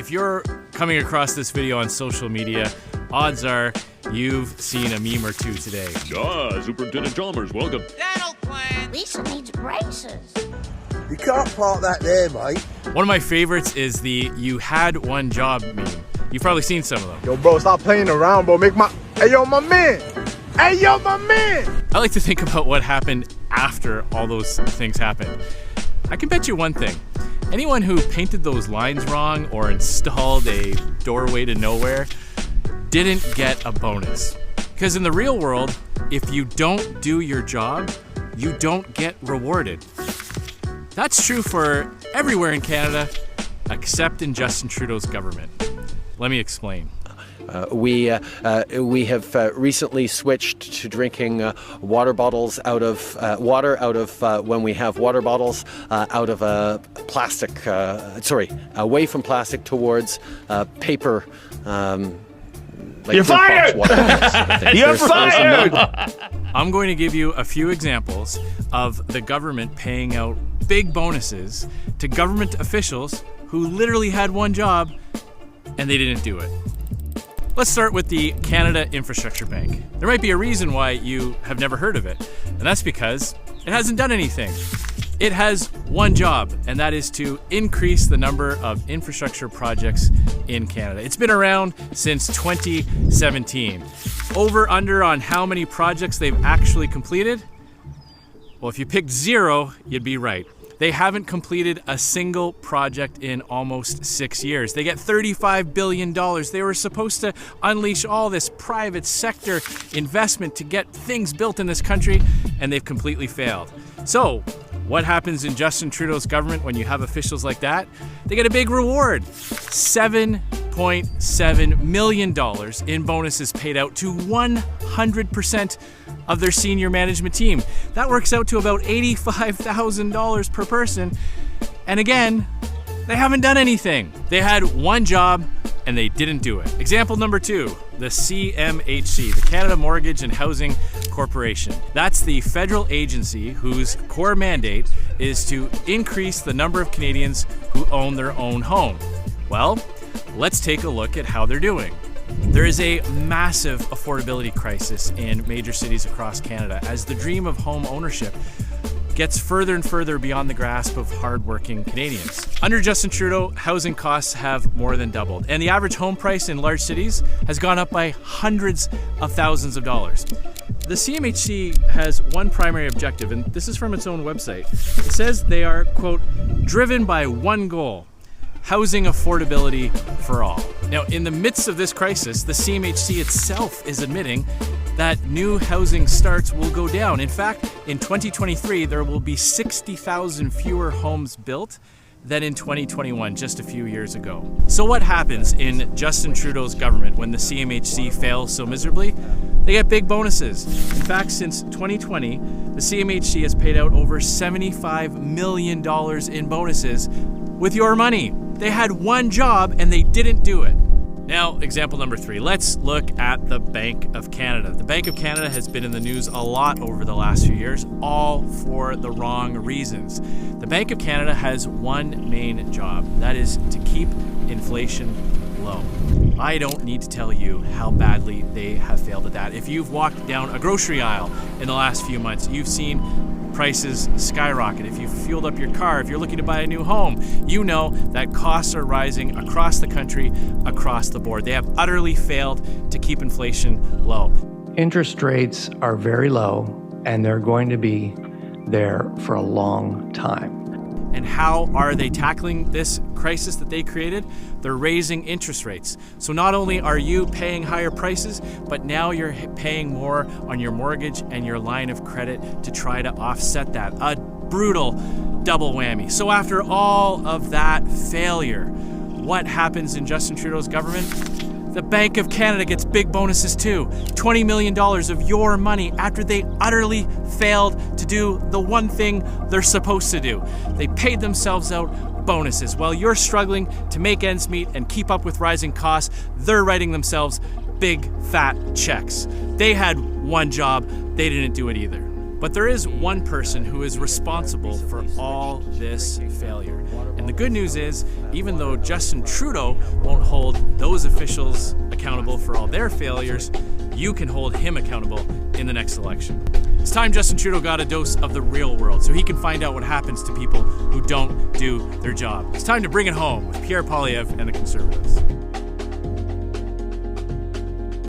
if you're coming across this video on social media, odds are you've seen a meme or two today. Superintendent Chalmers, welcome. That'll plan. Lisa needs braces. You can't park that there, mate. One of my favorites is the "you had one job" meme. You've probably seen some of them. Yo, bro, stop playing around, bro. Hey, yo, my man. Hey, yo, my man. I like to think about what happened after all those things happened. I can bet you one thing. Anyone who painted those lines wrong or installed a doorway to nowhere didn't get a bonus. Because in the real world, if you don't do your job, you don't get rewarded. That's true for everywhere in Canada, except in Justin Trudeau's government. Let me explain. We have recently switched to drinking water bottles out of when we have water bottles out of a plastic. Away from plastic towards paper. You're fired! You're fired! I'm going to give you a few examples of the government paying out big bonuses to government officials who literally had one job and they didn't do it. Let's start with the Canada Infrastructure Bank. There might be a reason why you have never heard of it, and that's because it hasn't done anything. It has one job, and that is to increase the number of infrastructure projects in Canada. It's been around since 2017. Over under on how many projects they've actually completed? Well, if you picked 0, you'd be right. They haven't completed a single project in almost 6 years. They get $35 billion. They were supposed to unleash all this private sector investment to get things built in this country, and they've completely failed. So, what happens in Justin Trudeau's government when you have officials like that? They get a big reward. $7.7 million in bonuses paid out to 100% of their senior management team. That works out to about $85,000 per person. And again, they haven't done anything. They had one job and they didn't do it. Example number 2, the CMHC, the Canada Mortgage and Housing Corporation. That's the federal agency whose core mandate is to increase the number of Canadians who own their own home. Well, let's take a look at how they're doing. There is a massive affordability crisis in major cities across Canada as the dream of home ownership gets further and further beyond the grasp of hardworking Canadians. Under Justin Trudeau, housing costs have more than doubled, and the average home price in large cities has gone up by hundreds of thousands of dollars. The CMHC has one primary objective, and this is from its own website. It says they are, quote, driven by one goal: housing affordability for all. Now, in the midst of this crisis, the CMHC itself is admitting that new housing starts will go down. In fact, in 2023, there will be 60,000 fewer homes built than in 2021, just a few years ago. So what happens in Justin Trudeau's government when the CMHC fails so miserably? They get big bonuses. In fact, since 2020, the CMHC has paid out over $75 million in bonuses with your money. They had one job and they didn't do it. Now, example number 3, let's look at the Bank of Canada. The Bank of Canada has been in the news a lot over the last few years, all for the wrong reasons. The Bank of Canada has one main job, that is to keep inflation low. I don't need to tell you how badly they have failed at that. If you've walked down a grocery aisle in the last few months, you've seen prices skyrocket. If you've fueled up your car, if you're looking to buy a new home, you know that costs are rising across the country, across the board. They have utterly failed to keep inflation low. Interest rates are very low, and they're going to be there for a long time. And how are they tackling this crisis that they created? They're raising interest rates. So not only are you paying higher prices, but now you're paying more on your mortgage and your line of credit to try to offset that. A brutal double whammy. So after all of that failure, what happens in Justin Trudeau's government? The Bank of Canada gets big bonuses too. $20 million of your money after they utterly failed to do the one thing they're supposed to do. They paid themselves out bonuses. While you're struggling to make ends meet and keep up with rising costs, they're writing themselves big fat checks. They had one job, they didn't do it either. But there is one person who is responsible for all this failure. And the good news is, even though Justin Trudeau won't hold those officials accountable for all their failures, you can hold him accountable in the next election. It's time Justin Trudeau got a dose of the real world so he can find out what happens to people who don't do their job. It's time to bring it home with Pierre Poilievre and the Conservatives.